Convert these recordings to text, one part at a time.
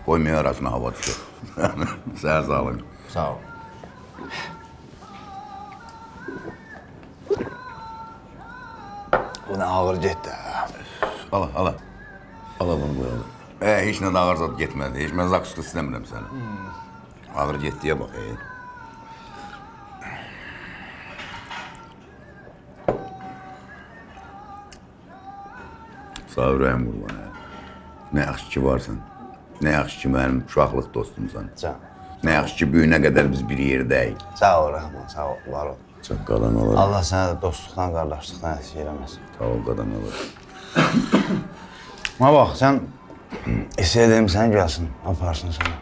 Koymuyor arasına hava düşüyor. Sağ sağlık. Sağ ol. Bu ne ağır getdi. Ala. Ala bunu koyalım. Hiç ne ağır zat getmədi. Hiç mən zaküskü istəmirəm səni. Ağır getdiyə bax. Sağ ürəyim qurban. Nə yaxşı ki varsan. Nə yaxşı ki mənim uşaqlıq dostumsan. Can. Nə yaxşı ki büyünə qədər biz bir yerdəyik. Sağ ol Rəhman, sağ ol, var ol. Çox qadan olur. Allah sənə də dostluqdan, qardaşlıqdan əsir eləməsin. Sağ ol qadan olur. Ma bax, sən istəyədim sən gəlsin, aparsın sənə.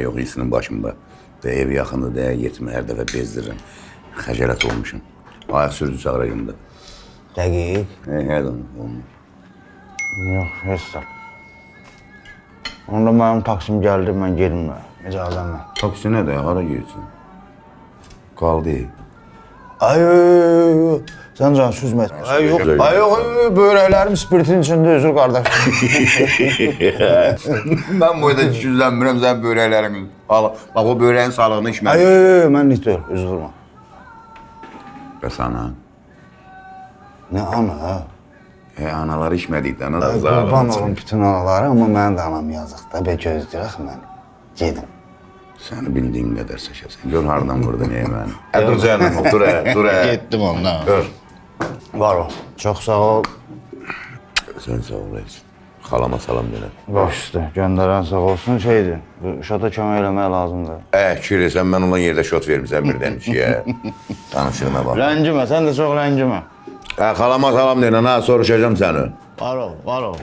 Yox, iyisinin başımda. Ev yaxındır, deyə getmə, hər dəfə bezdirirəm. Xəcələt olmuşum. Ayaq sürücü çağırayım da. Dəqiq. Hədə onu. Yox, heç də. Onda mənim taksim gəldi, mən gedim. İcazənlə. Taksi nədir, hara girsin? Qaldı. Ay, sən can süzmə. Ay, yox, börəklərim spiritin içində üzür qardaş. Mən boyda cüzlənmirəm sən börəklərini. Bax, o börəyin sağlığını içməliyim. Ay, mən nitör, üz vurma. Bəs ana? Nə ana? Analar içmədikdən, ana da Qurban sağlığını olun bütün anaları, amma mənim də anam yazıqda. Bə gözləyək mən. Gedim. Səni bildiyin qədər seçəsən. Gör haradan vurdun yeməğini. Dur canım, dur. Getdim ondan. Gör. Var ol. Çox sağ ol. Sən sağ ol, reis. Xalama salam denə. Baş üstə, göndərən sağ olsun şeydir. Bu şata kömək eləmək lazımdır. Kiri, sən mən olan yerdə şot vermişsən birdən içiyə. Tanışığına bax. Ləngimə, sən də çox ləngimə. Xalama salam denə, soruşacağım səni. Var ol, var ol.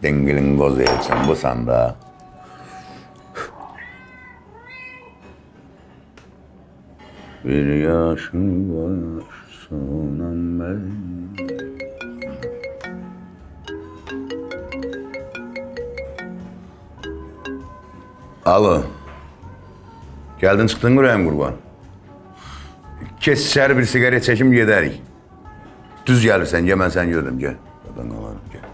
Dengilin qoz elsən bu sanda. Bir yaşım var, sonam ben. Alo. Geldin çıktın ürəyim qurban. Kes içəri bir sigaret çəkim gedərik. Düz gəlirsən, gəl mən səni görürüm, gəl. Qadan qalarım, gəl.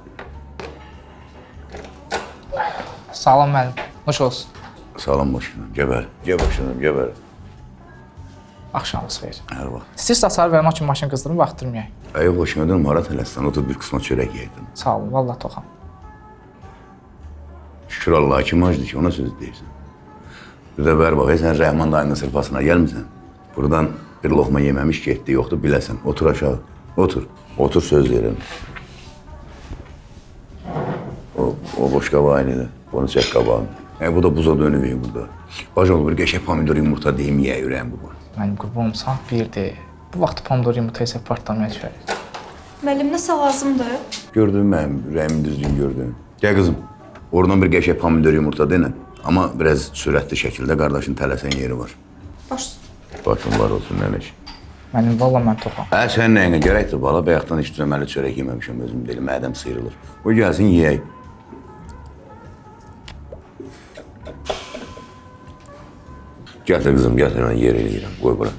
Salam müəllim, hoş olsun. Salam başkanım, gəbər. Gəl başkanım, gəbər. Axşamınız xeyir. Hər vaxt. İstəyirsiz hasar vermək üçün maşın qızdırıb vaxtdırmayaq. Yox, başına dönüm, hara tələssən, otur bir qısma çörək yeydim. Sağ olun, vallahi toxam. Şükür Allah'a kim acıdı ki, ona söz deyirsən. Bir də bər bax, sən Rəhman dayının sırfasına gəlmirsən. Buradan bir loxma yeməmiş getdi, yoxdur, biləsən. Otur aşağı, otur. Otur, söz verirəm. O boş qabağı aynıdır, onu çək qabağını. Bu da buza dönüveyim burada. Baş ol, bir qəşək pomidor yumurta deyim, yeyə ürəyim bu. Mənim qurbanım sağ birdir. Bu vaxt pomidor yumurta isə partlamaya düşərik. Müəllim, nəsə lazımdır? Gördün mənim ürəyimin düzgün gördün. Gəl qızım, oradan bir qəşək pomidor yumurta denən. Amma biraz sürətli şəkildə qardaşın tələsən yeri var. Baş. Başın var olsun, nənəş. Mənim vallahi mən toxam. Sən nəyinə gərəkdir, bala? Bayaqdan heç düzəməli çörək yeməmişəm, özüm deyil, mədəm sıyrılır. O gəlsin, yeyək. Gətir qızım, gətir, mən yer eləyirəm, qoy bura.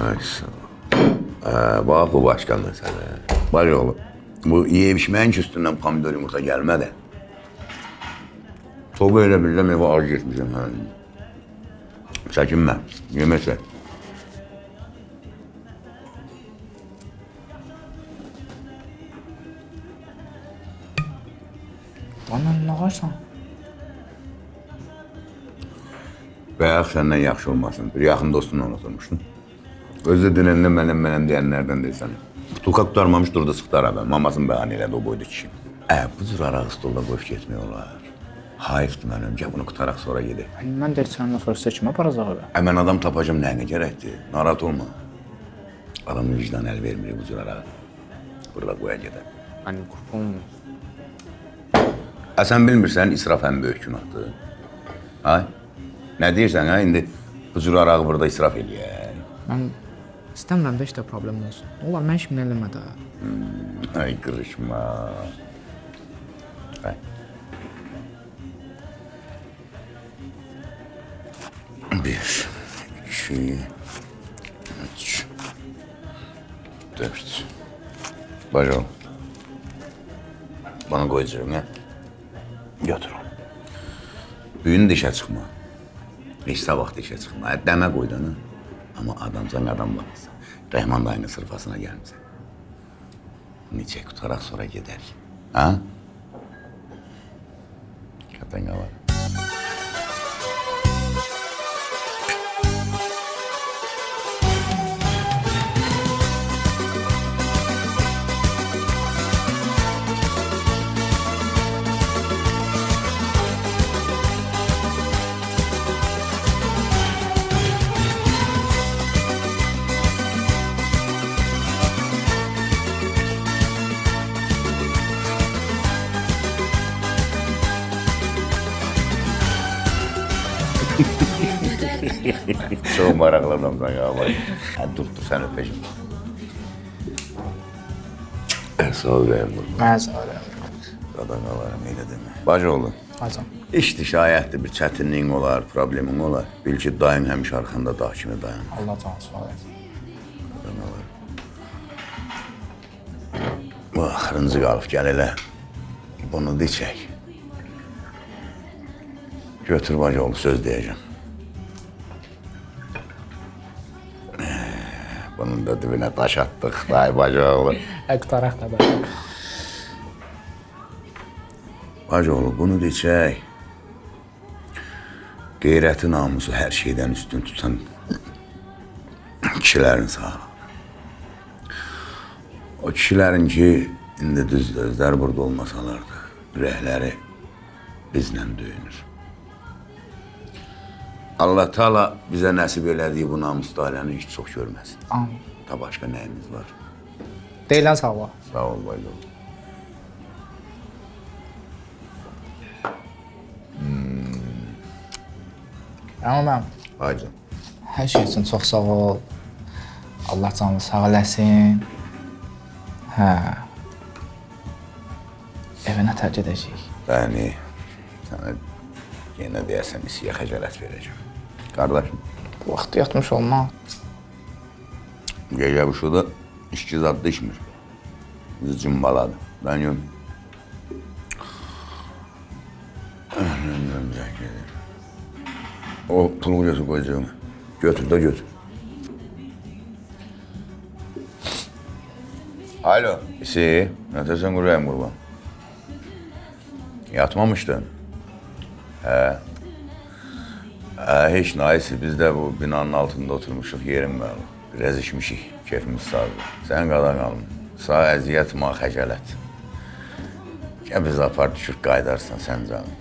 Ay, sağ ol. Bax, bu başqa məsələ. Baş oğlu, bu yeyib-içməyin ki, üstündən pomidor yumurta gəlmədi. Topu elə bilirəm, evə ağır getmişəm. Çəkinmə, yemək çək. Bana nə ağarsan? Bayaq səndən yaxşı olmasın, bir yaxın dostunla oturmuşdun. Özü dünəndə mənəm deyənlərdən deyilsən. Butulka tutarmamış durdu sıxdı arada, mamasını bəhanə elədi o boyda kişi. Bu cür araq stolda qoyub getmək olar. Hayıfdır mən öncə, bunu qutaraq sonra gedək. Mən də səndən sonra sizə kimi aparacaq evə? Mən adam tapacam nəyinə gərəkdir, narahat olma. Adamın vicdan əl vermir bu cür arağı. Burada qoya gedək. Mənim qurbanım. Sən bilmirsən, israf ən böyük günahdır. Hay? Nə deyirsən, ha? İndi bu cür arağı burada israf eləyək. Mən istəmirəm də işte problem olsun. Olar, mən işimi eləmə də. Ay, qırışma. Hay. Bir, iki, 2, 3, 4. Bacım. Bana koyacağım ha. Götür onu. Büyün dişe çıkma. Hiç sabah dişe çıkma. Deme koydun ha. Ama adamsan adam bakırsan. Rehman dayının sırfasına gelmişsin. Niçe tutarak sonra gider. Ha? Katanga var. Çok meraklı adamsan ya. Hadi dur sen öpeceğim. Sağ ol benim bu. Mən sağ olun. Qadağalarım elə demə. Bacıoğlu, Hacım. işdi şayətdir bir çətinliyin olar, problemin olar. Bil ki, dayın həmişə arxanda dağ kimi dayanır. Allah canı sağ olsun. Bu axırıncı qalıb gəl elə. Bunu deçək. Götür bacıoğlu, söz deyəcəm. Bunun da dibinə daş attıq, day bacıoğlu. Qurtaraq da da. Bacıoğlu, bunu deçək. Qeyrəti namusu hər şeydən üstün tutan kişilərin sağlığı. O kişilərin ki, indi düzdür, özləri burada olmasalardı, ürəkləri bizlə döyünür. Allah Teala bizə nəsib elədiyi bu namuslu ailəni heç çox görməsin. Amin. Ta başqa nəyimiz var? Deyilən sağ ol. Sağ ol, bacıoğlu. Amma mən Hacı. hər şey üçün çox sağ ol. Allah canını sağ eləsin. Hə. Evinə tərk edəcəyik. Bəni sənə yenə deyəsən isiyə xəcalət verəcəm. Qardaşım, Bu vaxt yatmış olmaq. gecə bu şurada işki zadda içmir. Bizi cımbaladı. Ben yok. O pulu götür koyacağım. Götür de götür. Alo, isi, ötesen kurayım kurban. Yatmamıştın. Hiç neyse, biz de bu binanın altında oturmuşuk, yerim var. Biraz içmişik, keyfimiz sağdı. Sen kadar kalın. Sağ əziyyət, ma xəcələt. Gəl biz apar düşür, qaydarsan sən canım.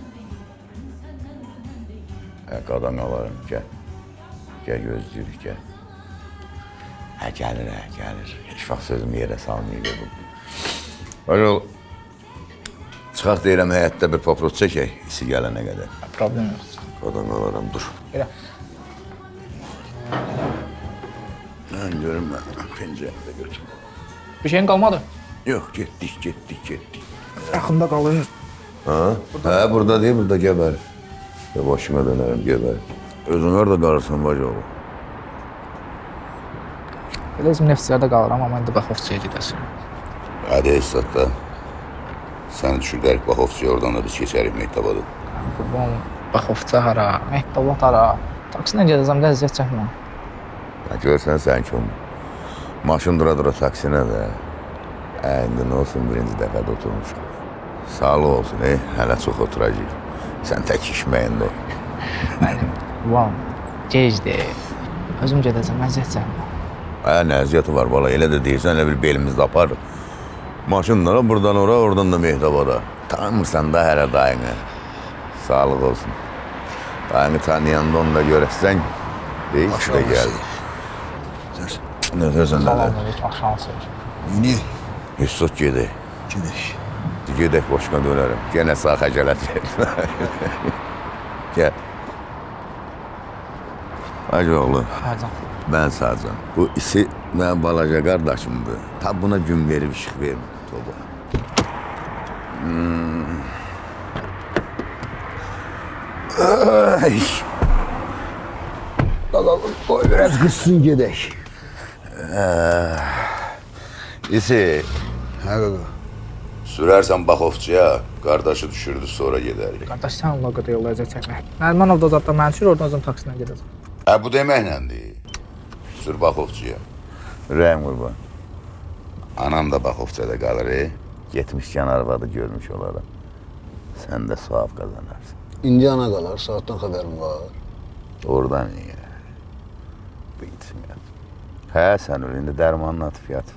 Qadan alarım, gəl. Gəl gözləyirik, gəl. Gəlir, gəlir. Heç vaxt sözümü yerə salmayıb bu. Öyle ol. Çıxaq deyirəm, həyətdə bir paprot çəkək, isi gələnə qədər. Problem yoxdur. Qadan alarım, dur. Elə. Mən görüm, mən pencərədə götür. Bir şeyin qalmadı. Yok, getdik. Yaxında qalır. Ha, burada değil, burada geber. Ya başıma dönerim, geber. Özün orada kalırsan bacıoğlu. Elə özüm nefslərdə qalıram, amma indi Baxovçuya gedəsin. Hadi Esat da. Sen düşürderik Baxovçuya, oradan da biz keçerik Mektaba da. Qurban, Baxovça hara, Məhtabat hara. Taksilə gedəcəm, də əziyyət çəkmə. Ya görsən sən ki onu. Maşın dura taksinə də. İndi nə olsun, birinci dəfədə oturmuşum. Sağlık olsun, hələ çox oturacaq. Sən tək işməyində. Vam, gecdir. Özüm gedəcəm, əziyyət çəkmə. Nə əziyyəti var bala, elə də deyirsən, elə bir belimizdə aparır. Maşınlara buradan ora, oradan da Mehtabada. Tanımırsan da hələ dayını. Sağlık olsun. Dayını tanıyanda onu da görəsən, deyik də gəl. Ne dersen de. Salam, axşam sır. Yeni Yusuf gedək. gidiş. Gedək başına dönərəm. Gene sağ xəcələt ver. Gel. Hacıoğlu, Hacım. ben sağcan. Bu isi benim balaca kardeşimdi. Tam buna gün verip ışık vermedi toba. Qoy biraz qızsın gedək. İsi, Hə qaqa. sürərsən Baxovçuya, qardaşı düşürdü, sonra gedərik. Qardaş, sən Allah qədər yollayacaq çəkmək. Nərmanov da zadda məni sür, oradan özüm taksilə gedəcəm. Bu deməklədir. Sür Baxovçuya. Rəhim qurban. Anam da Baxovçada qalır, getmişkən arvadı görmüş olaraq. Sən də savab qazanarsan. İndi ana qalar, saatdan xəbərim var. Oradan niyə? Bitməyət. Hə, sən öyle, indi dərmanın atıp yat.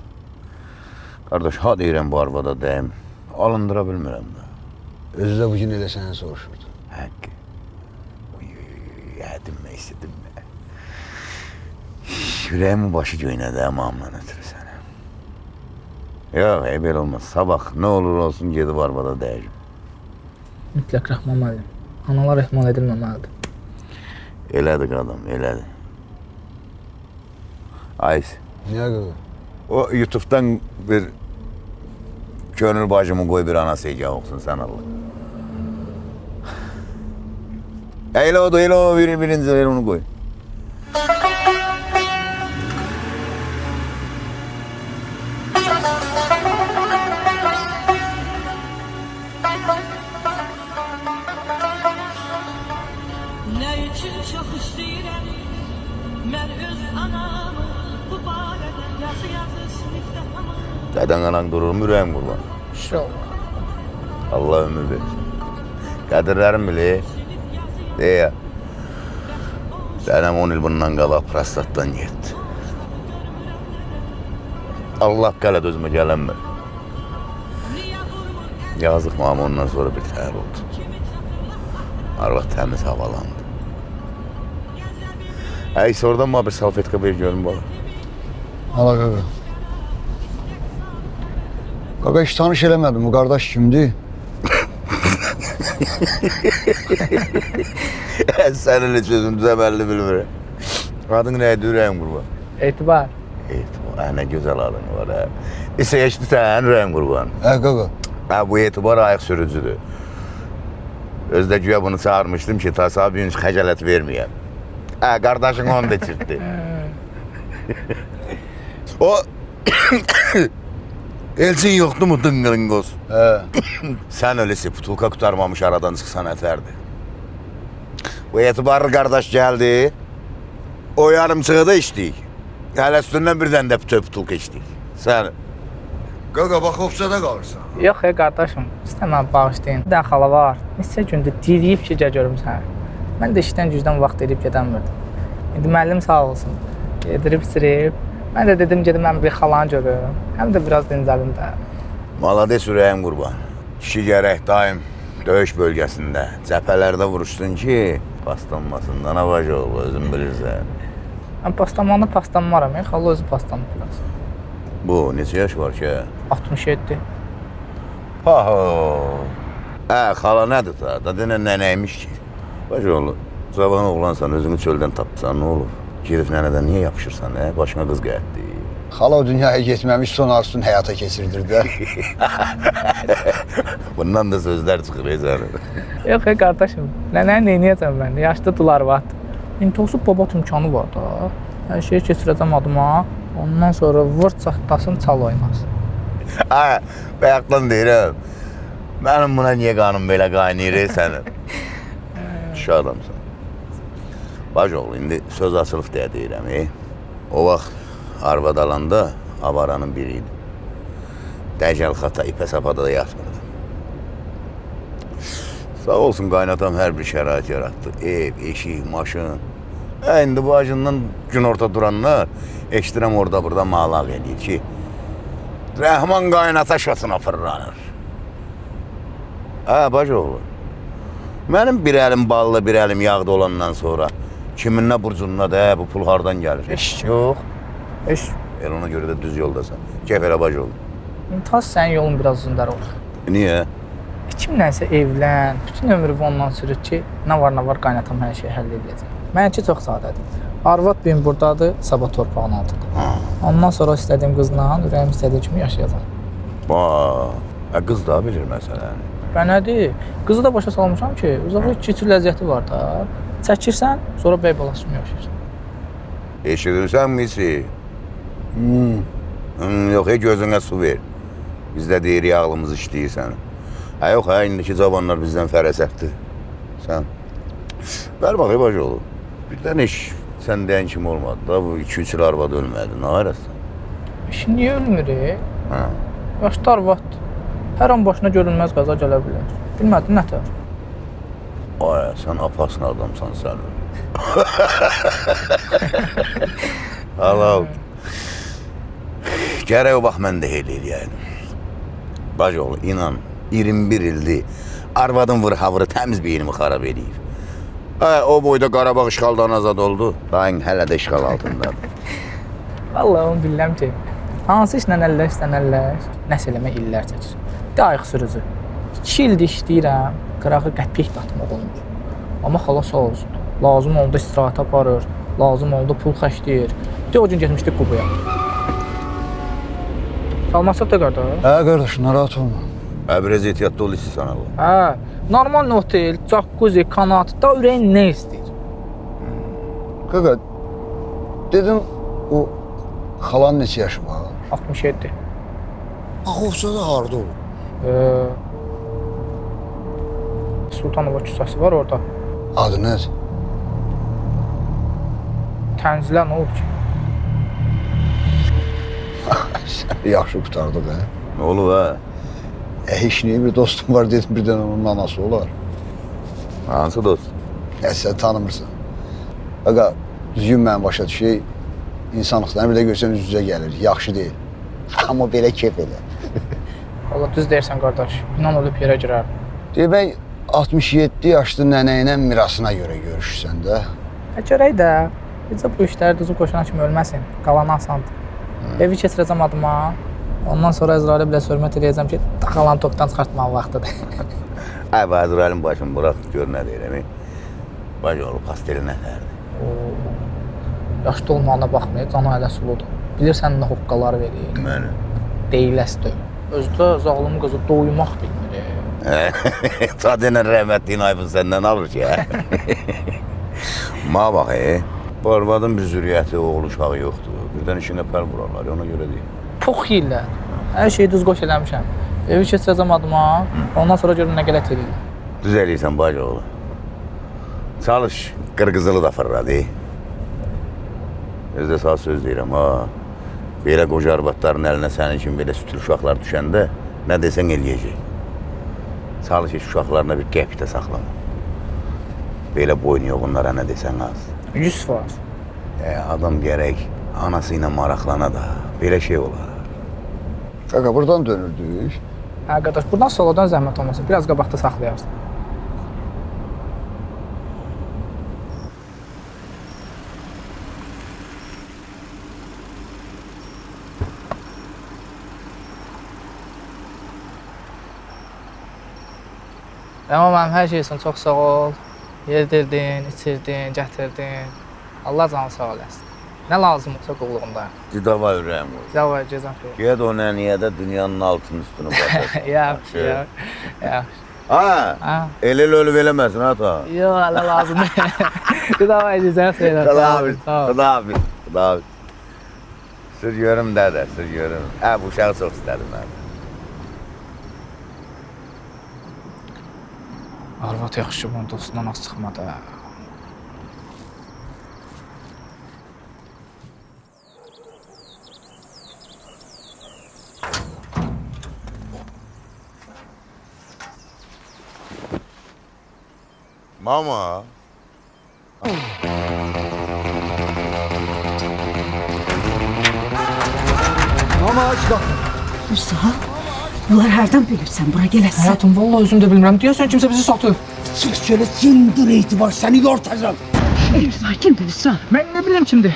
Qardaş, ha deyirəm bu arvada dəyim, alındıra bilmirəm də. Özü də bugün elə səni soruşurdu. Həqqi. Yədinmə istedim mən. Yüreğimin başı göynədi əmamdan ötürü sənə. Yox, belə olmaz. Sabah nə olur olsun gedib arvada dəyəcəm. Mütləq Rəhman müəllim. Analar ehmal edilməməlidir. Elədir qadam, elədir. Aysi, Niyə qaqa? o YouTube'dan bir Gönül bacımı qoy bir anası hicab olsun sən Allah. Elə o da, elə o birinci ver onu qoy. Ne için çok istəyirəm mən öz anamı bu barədə yazı sinifdəmı Dədən anan durur, ürəyim qurban. İnşallah. Allah ömür verir. Qədirlərim bilir. Deyə. Dədəm 10 il bundan qabaq prostatdan getdi. Allah qələ özümə gələnmir. Yazıq mamam ondan sonra bir təhər oldu. Arvad təmiz havalandı. Əysə oradan mı bir salfetka bir görün bana. Hala qaqa. Qaqa hiç tanış eləmədim, bu qardaş kimdir? Sən elə sözüm düzəməlli bilmirəm. Adın neydi ürəyim qurban? Etibar. Etibar, nə gözəl adın var hə. İsə eşdi sən ürəyim qurban. Hə qaqa. Bu etibar ayıq sürücüdür. Özdə güya bunu çağırmışdım ki, tasavvü gün xəcalət verməyəm. Qardaşın onu da çirtdi. O Elçin yoxdu mu dıngılıngoz? Hə. Sən öylesi putulka qutarmamış aradan çıxsan ətərdi. Bu etibarlı qardaş gəldi. O yarımçığı içdik. Hələ üstündən birdən də putulka içdik. Sən Qaqa Baxovçada qalırsan. Yox, qardaşım, istəməm bağışlayın. Bir də xala var. Neçə gündür diriyib ki, görüm səni. Mən də işdən gücdən vaxt edib gedəmirdim. İndi müəllim sağ olsun. Yedirib, sirib. Mən də dedim, gedim mən bir xalanı görüm. Həm də biraz dincəlim də. Malades ürəyim qurban. Kişi gərək daim döyüş bölgəsində, cəbhələrdə vuruşsun ki, paslanmasından avac ol, özün bilirsən. Mən paslanmaram, xala özü paslanır biraz. Bu, neçə yaş var ki? 67. Xala nədir da denən nənəymiş ki? Baş oğlu, cavan oğlansan, özünü çöldən tapsan, nə olur? Gedib nənədən niyə yapışırsan, başına qız qəyətdi? Xala o dünyaya getməmiş, son arzusunu həyata keçirdir də. Bundan da sözlər çıxır, səni. Yox, qardaşım, nənəni neynəyəcəm mən? Yaşlıdırlar vaxt. İntolsub baba imkanı var da. Hər şeyi keçirəcəm adıma. Ondan sonra vur çatlasın, çal oynaz. Bayaqdan deyirəm. Mənim buna niyə qanım belə qaynayır səni? Düşə adamsan. Baş oğlu, indi söz açılıb deyə deyirəm. O vaxt arvad alanda avaranın biri idi. Dəcəl xata, ipə sapada da yatmırdı. Sağ olsun qaynatam hər bir şərait yaratdı. Ev, eşik, maşın. İndi bu acından gün orta duranlar eşdirəm orada burada malaq edir ki, Rəhman qaynata şatına fırlanır. Baş oğlu, mənim bir əlim ballı, bir əlim yağda olandan sonra kiminlə burcununa da bu pul hardan gəlir? Eş yox. Eş. Ona görə də düz yoldasan. Kef elə baş oğlu. İntihas sənin yolun biraz uzundar olur. Niyə? Kimlənsə evlən, bütün ömrü ondan sürür ki, nə var qaynatam hər şeyi həll edəcək. Mənimki çox sadədir. Arvad benim buradadır, sabah torpağın altıdır. Ondan sonra istədiyim qızla, ürəyim istədiyi kimi yaşayacaq. Qız da bilir məsələni. Bə nədir? Qızı da başa salmışam ki, uzağa keçir ləzzəti var da. Çəkirsən, sonra bəy balası kimi yaşayırsan. Eşidirsən misi? Yox, gözünə su ver. Biz də deyirik, ağlımız işləyir səni. Yox, indiki cavanlar bizdən fərəsətdir. Sən... Ver bax, bacı olur. Birdən iş sən deyən kimi olmadı da, bu 2-3 il arvad ölmədi. Nə ayrəsən? İşin niyə ölmür? Hə. Yaşlı arvaddır. Hər an başına görünməz qaza gələ bilər. Bilmədin nətər? Ay, sən apasın adamsan sən. Allah. Gərək o vaxt mən də elə eləyəydim. Bacı oğlu, inan, 21 ildir arvadın vır-havırı təmiz beynimi xarab edeyim. O boyda Qarabağ işğaldan azad oldu. Dayın hələ də işğal altındadır. Vallahi onu bilirəm ki, hansı işlə əlləşsən əlləş, nəsə eləmək illər çəkir. De ayıq sürücü. 2 ildir işləyirəm, qırağı qəpik datmaq olmur. Amma xala sağ olsun. Lazım oldu istirahət aparır, lazım oldu pul xərcləyir. De o gün getmişdik Qubaya. Salmasaq da qardaş. Qardaş, narahat olma. Biraz ehtiyatlı ol istəyirsən Allah. Normal otel, jacuzzi, kanat, da ürəyin nə istəyir? Qaqa, dedim o xalanın neçə yaşı var? 67. Olsa da harda olur? Sultanova küçəsi var orada. Adı nədir? Tənzilə nə olub ki? Yaxşı qutardıq, hə? Nə olub, hə? Heç niyə bir dostum var dedim, birdən onun anası olar. Hansı dost? Sən tanımırsan. Qaqa, düzgün mənim başa düşək, insanlıqdan bir də görsən üz-üzə gəlir, yaxşı deyil. Amma belə keyf elə. Allah düz deyirsən qardaş, inan ölüb yerə girər. Demək, 67 yaşlı nənə ilə mirasına görə görüşsən də. Görək də, bizə bu işləri düzü qoşana kimi ölməsin, qalan asandır. Evi keçirəcəm adıma, ondan sonra Əzrail'e bilə hörmət edəcəm ki, taxalan tokdan çıxartmaq vaxtıdır. Bu Əzrail'in başını bıraq, gör nə deyirəm. Bacı oğlu, pasteli nətərdir? Yaşlı olmağına baxmayıb, canı hələ suludur. Bilirsən nə hoqqalar verir. Mənə. Deyiləsdir. Özdə zalım qızı doymaq bilmir. Sadəcə rəhmətliyin ayfın səndən alır ki, hə? Ma bax, bu arvadın bir zürriyyəti, oğlu uşağı yoxdur. Birdən işinə pəl vurarlar, ona görə deyil. Pux yiyirlər. Hər şeyi düz qoş eləmişəm. Evi keçirəcəm adıma, ondan sonra görün nə qələt edirlər. Düz eləyirsən, bacı oğlu. Çalış, qırqızılı da fırladı. Özdə sağ söz deyirəm, ha. Belə qoca arvadların əlinə sənin kimi belə sütül uşaqlar düşəndə nə desən eləyəcək. Çalış, uşaqlarına bir qəpik də saxlama. Belə boynu yox, onlara nə desən az. 100%. Adam gərək anası ilə maraqlana da, belə şey olar. Qaqa, buradan dönürdük. Qardaş, buradan soladan zəhmət olmasın, biraz qabaqda saxlayarsan. Amma mənim hər şey üçün çox sağ ol. Yedirdin, içirdin, gətirdin. Allah canı sağ olasın. Nə lazım olsa qulluğundayım. Didava ürəyim qoy. Zavay, cəzam xeyir. Ged o nəniyədə dünyanın altının üstünü basar. Yaxşı. Ha, el ölüb eləməsin, ha ta. Yox, hələ lazım deyil. Zavay, cəzam xeyir. Xuda. Sür görüm dədə, sür görüm. Bu uşağı çox istədim mən. Arvad yaxşı bunun dostundan az çıxmadı. Mama. Mama, aç qapı. Musa, bunlar hərdən bilirsən bura gələsən? Həyatım, vallahi özüm də bilmirəm. Deyəsən kimsə bizi satıb. Çıx şöyle cindir etibar səni yortacam. Musa, kimdir Musa? Mən nə biləm kimdir?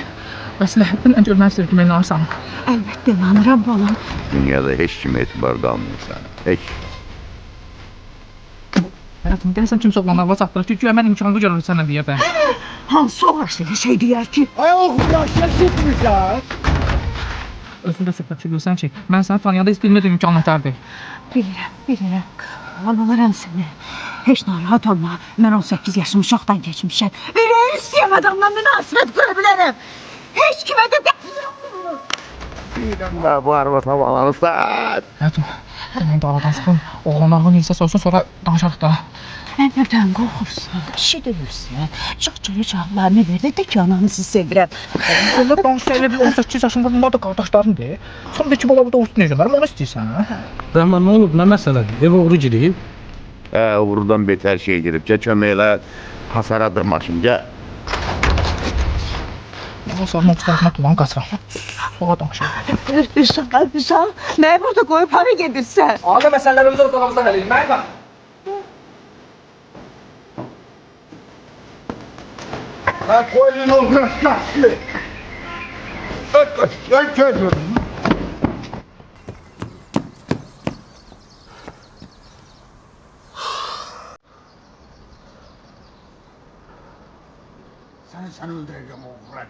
Məsləhətlə görmək istəyir ki, məni alırsan. Əlbəttə, lanıram balam. Dünyada heç kimə etibar qalmıyor sana. Heç. Həyatım, deyəsən kimsə oğlan arvad çatdırır ki, güya mən imkanı görürüm sənə deyə bə. Hansı oğlan sənə şey deyər ki? Ay oğlum, yaşa çıkmışlar. Özün də səfət görsən ki, mən səni tanıyanda heç bilmədim imkan nətərdir. Bilirəm. Analarım səni. Heç narahat olma. Mən 18 yaşım uşaqdan keçmişəm. Ürəyi istəyəm adamla münasibət qura bilərəm. Heç kimə də Bu araba havalanırsan. Mən dağlardan çıxım, oğlanlarla neysə sorsun, sonra danışarıq da. Nədən qorxursan? Eşidirsən? Çox-çox uşaqlarını verdi də ki, ananızı sevirəm. Onda danışsa elə bir 18 yaşında bunlar da qardaşlarımdır. Sonra da ki, baba burada olsun necə, onu istəyirsən, hə? Rəhman, nə olub, nə məsələdir? Evə uğru girib. Uğurdan betər şey girib. Köməklə hasara dırmaşın. Gəl. O sonra mutfağına tulan qaçıram. Sonra danışırıq. Hüsam, nəyi burada qoyub hara gedirsən? Ağa məsələlərimizi ortalamızdan eləyin, mənə bax. Koyun olsun. Öt çocuğum. Səni öldürəcəm oğlan.